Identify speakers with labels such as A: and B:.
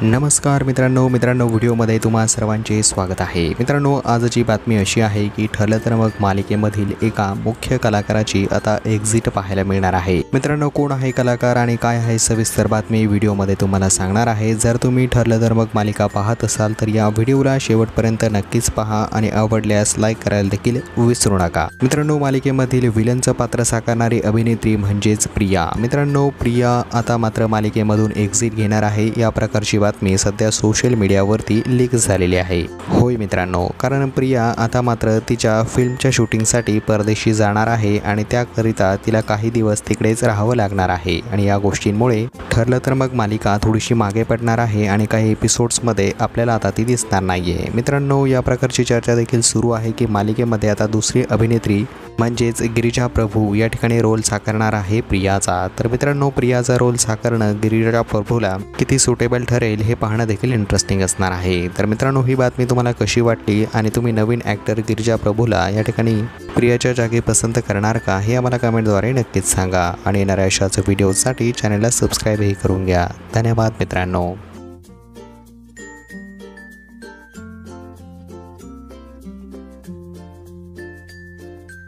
A: नमस्कार मित्रांनो व्हिडिओमध्ये तुम्हा सर्वांचे स्वागत आहे। मित्रांनो, आजची बातमी अशी आहे की ठरलं तर मग मालिकेमधील एका मुख्य कलाकाराची आता एक्झिट पाहायला मिळणार आहे। मित्रांनो, कोण आहे कलाकार आणि काय आहे सविस्तर बातमी व्हिडिओमध्ये तुम्हाला सांगणार आहे। जर तुम्ही ठरलं तर मग मालिका पाहत असाल तर या व्हिडिओला शेवटपर्यंत नक्कीच पहा आणि आवडल्यास लाईक करायला देखील विसरू नका। मित्रांनो, मालिकेमधील विलनचं पात्र साकारणारी अभिनेत्री म्हणजेच प्रिया। मित्रांनो, प्रिया आता मात्र मालिकेमधून एक्झिट घेणार आहे। या प्रकारची बातमी सध्या सोशल मीडियावरती लीक झालेली आहे। होय मित्रांनो, कारण प्रिया आता मात्र तिच्या फिल्मच्या शूटिंगसाठी परदेशी जाणार आहे आणि त्याकरिता तिला काही दिवस तिकडेच राहावं लागणार आहे आणि या गोष्टींमुळे ठरलं तर मग मालिका थोडीशी मागे पडणार आहे आणि काही एपिसोड्समध्ये आपल्याला आता ती दिसणार नाहीये। मित्रांनो, या प्रकारची चर्चा देखील सुरू आहे की मालिकेमध्ये आता दुसरी अभिनेत्री म्हणजेच गिरिजा प्रभू या ठिकाणी रोल साकारणार आहे प्रियाचा। तर मित्रांनो, प्रियाचा रोल साकारणं गिरिजा प्रभूला किती सुटेबल ठरेल हे पाहणं देखील इंटरेस्टिंग असणार आहे। तर मित्रांनो, ही बातमी तुम्हाला कशी वाटली आणि तुम्ही नवीन ॲक्टर गिरिजा प्रभूला या ठिकाणी प्रियाच्या जागी पसंत करणार का हे आम्हाला कमेंटद्वारे नक्कीच सांगा आणि येणाऱ्या अशाच व्हिडिओसाठी चॅनलला सबस्क्राईबही करून घ्या। धन्यवाद मित्रांनो।